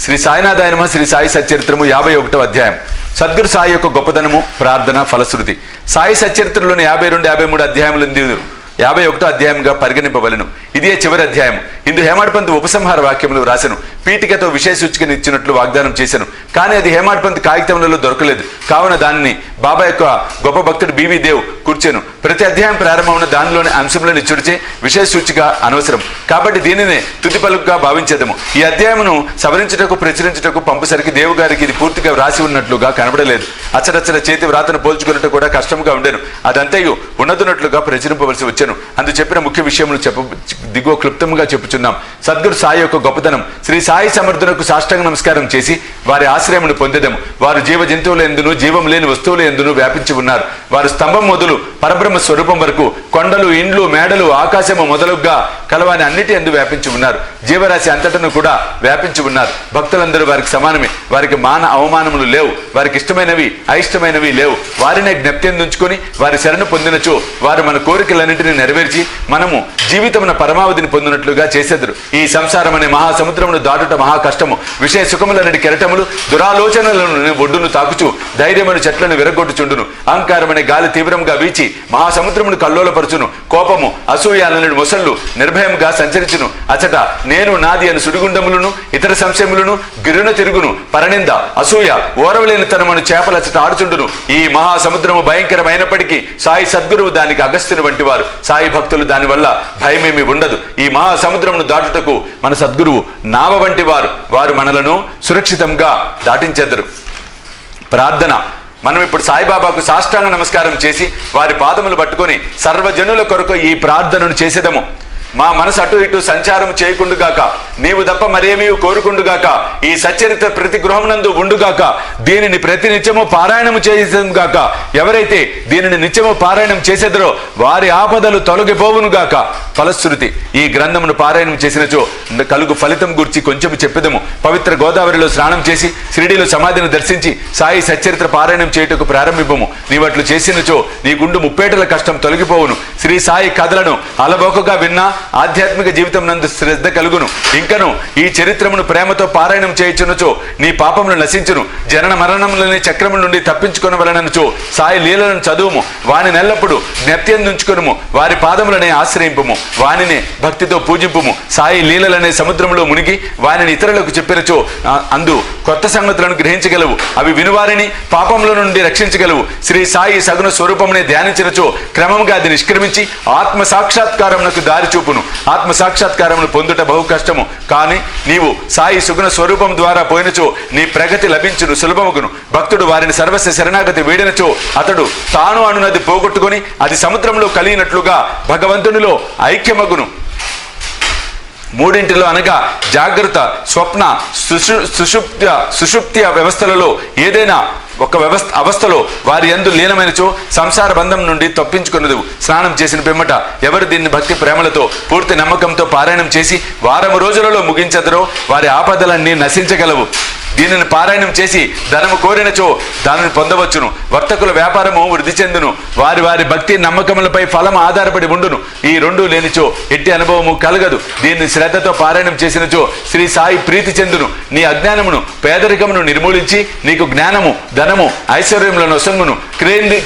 శ్రీ సాయినాథాయ నమః. శ్రీ సాయి సచ్చరిత్రము 51వ అధ్యాయం. సద్గురు సాయి యొక్క గొప్పదనము, ప్రార్థన, ఫలశ్రుతి. సాయి సచ్చరిత్రలోని 52, 53 అధ్యాయములు 51వ అధ్యాయంగా పరిగణింపవలను. ఇదే చివరి అధ్యాయం. ఇందు హేమాడ్ పంత్ ఉపసంహార వాక్యములు రాసెను. పీఠికతో విషయ సూచికను ఇచ్చినట్లు వాగ్దానం చేశాను. కానీ అది హేమాడ్ పంత్ కాగితములలో దొరకలేదు. కావున దానిని బాబా యొక్క గొప్ప భక్తుడు బివి దేవ్ కూర్చాను. ప్రతి అధ్యాయం ప్రారంభమున దానిలోని అంశములను ఇచ్చుడిచే విషయ సూచిక అనవసరం. కాబట్టి దీనినే తుది పలుకుగా భావించేదము. ఈ అధ్యాయమును సవరించుటకు, ప్రచురించుటకు పంపసరికి దేవు గారికి ఇది పూర్తిగా వ్రాసి ఉన్నట్లుగా కనబడలేదు. అచ్చడచ్చడ చేతి వ్రాతను పోల్చుకున్నట్టు కూడా కష్టంగా ఉండేను. అదంతయు ఉన్నదున్నట్లుగా ప్రచురింపవలసి వచ్చాను. అందు చెప్పిన ముఖ్య విషయములు దిగువ క్లుప్తంగా చెప్పుచున్నాం. సద్గురు సాయి యొక్క గొప్పతనం. శ్రీ సాయి సమర్థునకు సాష్టాంగ నమస్కారం చేసి వారి ఆశ్రయమును పొందెదము. వారు జీవ జంతువుల ఎందును, జీవం లేని వస్తువుల ఎందును వ్యాపించి ఉన్నారు. వారు స్తంభం మొదలు పరబ్రహ్మ స్వరూపం వరకు కొండలు, ఇండ్లు, మేడలు, ఆకాశము మొదలుగా కలవాని అన్నిటి ఎందు వ్యాపించి ఉన్నారు. జీవరాశి అంతటను కూడా వ్యాపించి ఉన్నారు. భక్తులందరూ వారికి సమానమే. వారికి మాన అవమానములు లేవు. వారికి ఇష్టమైనవి, అయిష్టమైనవి లేవు. వారినే జ్ఞప్తి ఉంచుకొని వారి శరణు పొందినచో వారు మన కోరికలన్నింటినీ నెరవేర్చి మనము జీవితమున పరమావధిని పొందినట్లుగా చేసేద్దరు. ఈ సంసారం అనే మహాసముద్రమును దాటుట మహా కష్టము. విషయ సుఖములనటి కెరటములు దురాలోచనలను ఒడ్డును తాకుచు ధైర్యమైన చెట్లను విరగొట్టుచుండును. అహంకారమనే గాలి తీవ్రంగా వీచి మహాసముద్రమును కల్లోలపరచును. కోపము, అసూయాలనుడి మొసళ్ళు నిర్భయంగా సంచరించును. అచట నేను నాది అని సుడిగుండములను, ఇతర సంశయములను గిరున తిరుగును. పరనింద, అసూయ, ఓరవలేని తనమను చేపలచట ఆడుచుండును. ఈ మహాసముద్రము భయంకరమైనప్పటికీ సాయి సద్గురువు దానికి అగస్త్యుని వంటి వారు. సాయి భక్తులు దానివల్ల భయమేమి ఉండదు. ఈ మహాసముద్రమును దాటుటకు మన సద్గురువు నావ వంటి వారు. వారు మనలను సురక్షితంగా దాటించెదరు. ప్రార్థన. మనం ఇప్పుడు సాయిబాబాకు సాష్టాంగ నమస్కారం చేసి వారి పాదములు పట్టుకొని సర్వజనుల కొరకు ఈ ప్రార్థనను చేసేదము. మా మనసు అటు ఇటు సంచారం చేయకుండుగాక, నీవు తప్ప మరేమీ కోరుకుండుగాక, ఈ సచ్చరిత్ర ప్రతి గృహమునందు ఉండుగాక, దీనిని ప్రతి నిత్యము పారాయణము చేసేగాక. ఎవరైతే దీనిని నిత్యము పారాయణం చేసేదరో వారి ఆపదలు తొలగిపోవునుగాక. ఫలశ్రుతి. ఈ గ్రంథమును పారాయణం చేసినచో కలుగు ఫలితం గురించి కొంచెం చెప్పెదము. పవిత్ర గోదావరిలో స్నానం చేసి షిరిడీలో సమాధిని దర్శించి సాయి సచ్చరిత్ర పారాయణం చేయుటకు ప్రారంభింపము. నీవట్లు చేసినచో నీ గుండు ముప్పేటల కష్టం తొలగిపోవును. శ్రీ సాయి కథలను అలబోకగా విన్నా ఆధ్యాత్మిక జీవితం నందు శ్రద్ధ కలుగును. ఇంకను ఈ చరిత్రమును ప్రేమతో పారాయణం చేయుచున్నచో నీ పాపములు నశించును. జనన మరణములని చక్రముల నుండి తప్పించుకొనవలనచో సాయి లీలను చదువుము. వాని నెల్లప్పుడు జ్ఞప్తియందుంచుకొనుము. వారి పాదములనే ఆశ్రయింపుము. వానినే భక్తితో పూజింపుము. సాయి లీలలనే సముద్రంలో మునిగి వానిని ఇతరులకు చెప్పినచో అందు కొత్త సంగతులను గ్రహించగలవు. అవి వినువారిని పాపముల నుండి రక్షించగలవు. శ్రీ సాయి సగుణ స్వరూపమునే ధ్యానించినచో క్రమంగా అది నిష్క్రమించి ఆత్మ సాక్షాత్కారమునకు దారి చూపును. ఆత్మ సాక్షాత్కారమును పొందుట బహు కష్టము. కానీ నీవు సాయి సుగుణ స్వరూపం ద్వారా పోయినచో నీ ప్రగతి లభించును, సులభముగును. భక్తుడు వారిని సర్వస్వ శరణాగతి వేడినచో అతడు తాను అనున్నది పోగొట్టుకుని అది సముద్రంలో కలిగినట్లుగా భగవంతునిలో ఐక్యమగును. మూడింటిలో అనగా జాగ్రత్త, స్వప్న, సుషుప్తి వ్యవస్థలలో ఏదైనా ఒక అవస్థలో వారి యందు లీనమైనచో సంసార బంధం నుండి తప్పించుకున్నదు. స్నానం చేసిన పిమ్మట ఎవరు దీన్ని భక్తి ప్రేమలతో పూర్తి నమ్మకంతో పారాయణం చేసి వారము రోజులలో ముగించదరో వారి ఆపదలన్నీ నశించగలవు. దీనిని పారాయణం చేసి ధనము కోరినచో దానిని పొందవచ్చును. వర్తకుల వ్యాపారము వృద్ధి చెందును. వారి వారి భక్తి నమ్మకములపై ఫలం ఆధారపడి ఉండును. ఈ రెండు లేనిచో ఎట్టి అనుభవము కలగదు. దీన్ని శ్రద్ధతో పారాయణం చేసినచో శ్రీ సాయి ప్రీతి చెందును. నీ అజ్ఞానమును, పేదరికమును నిర్మూలించి నీకు జ్ఞానము, ధనము, ఐశ్వర్యములను నొసంగును.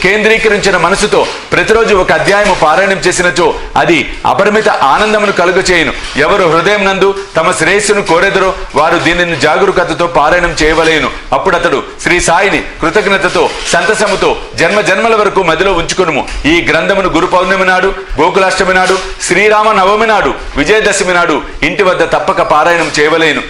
కేంద్రీకరించిన మనసుతో ప్రతిరోజు ఒక అధ్యాయము పారాయణం చేసినచో అది అపరిమిత ఆనందమును కలుగచేయును. ఎవరు హృదయం నందు తమ శ్రేయస్సును కోరెదరో వారు దీనిని జాగరూకతతో పారాయణం చేయవలేను. అప్పుడు అతడు శ్రీ సాయిని కృతజ్ఞతతో, సంతసముతో జన్మ జన్మల వరకు మదిలో ఉంచుకొనుము. ఈ గ్రంథమును గురు పౌర్ణమి నాడు, గోకులాష్టమి నాడు, శ్రీరామ నవమి నాడు, విజయదశమి నాడు ఇంటి వద్ద తప్పక పారాయణం చేయవలేను.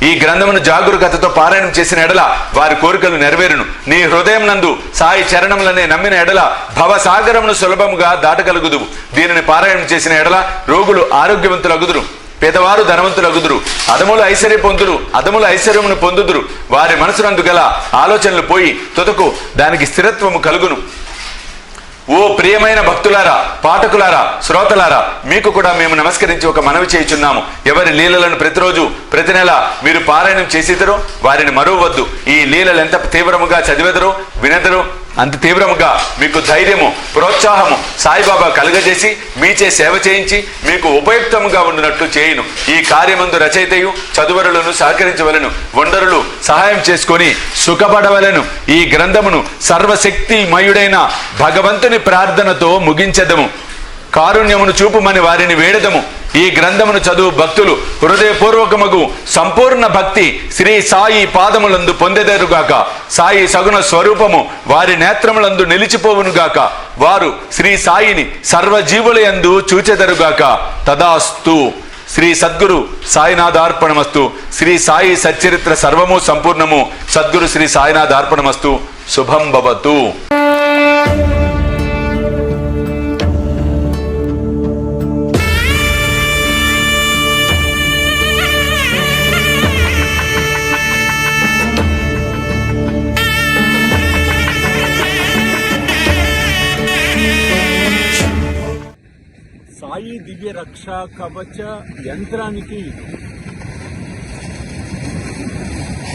ఈ గ్రంథమును జాగరూకతతో పారాయణం చేసిన ఎడల వారి కోరికలు నెరవేరును. నీ హృదయం నందు సాయి చరణములనే నమ్మిన ఎడల భవసాగరమును సులభముగా దాటగలుగుదువు. దీనిని పారాయణం చేసిన ఎడల రోగులు ఆరోగ్యవంతులగుదురు, పేదవారు ధనవంతులగుదురు, అదములు ఐశ్వర్య పొందురు, అదముల ఐశ్వర్యమును పొందుదురు. వారి మనసునందు గల ఆలోచనలు పోయి తుదకు దానికి స్థిరత్వము కలుగును. ఓ ప్రియమైన భక్తులారా, పాఠకులారా, శ్రోతలారా, మీకు కూడా మేము నమస్కరించి ఒక మనవి చేయుచున్నాము. ఎవరి లీలలను ప్రతిరోజు ప్రతి నెల మీరు పారాయణం చేసేదరో వారిని మరువవద్దు. ఈ లీలలు ఎంత తీవ్రముగా చదివెదరో, వినెదరో, అంత తీవ్రముగా మీకు ధైర్యము ప్రోత్సాహము సాయిబాబా కలుగజేసి మీచే సేవ చేయించి మీకు ఉపయుక్తముగా ఉండినట్లు చేయును. ఈ కార్యమందు రచయితయు చదువరులను సహకరించవలను, వండరులు సహాయం చేసుకొని సుఖపడవలను. ఈ గ్రంథమును సర్వశక్తిమయుడైన భగవంతుని ప్రార్థనతో ముగించెదము. కారుణ్యమును చూపుమని వారిని వేడదము. ఈ గ్రంథమును చదువు భక్తులు హృదయపూర్వకముగు సంపూర్ణ భక్తి శ్రీ సాయి పాదములందు పొందెదరుగాక. సాయి సగుణ స్వరూపము వారి నేత్రములందు నిలిచిపోవునుగాక. వారు శ్రీ సాయిని సర్వజీవులయందు చూచెదరుగాక. తదాస్తు. శ్రీ సద్గురు సాయినాథార్పణమస్తు. శ్రీ సాయి సచ్చరిత్ర సర్వము సంపూర్ణము. సద్గురు శ్రీ సాయినాథార్పణమస్తు. శుభం భవతు. సాయి దివ్య రక్షా కవచ యంత్రానికి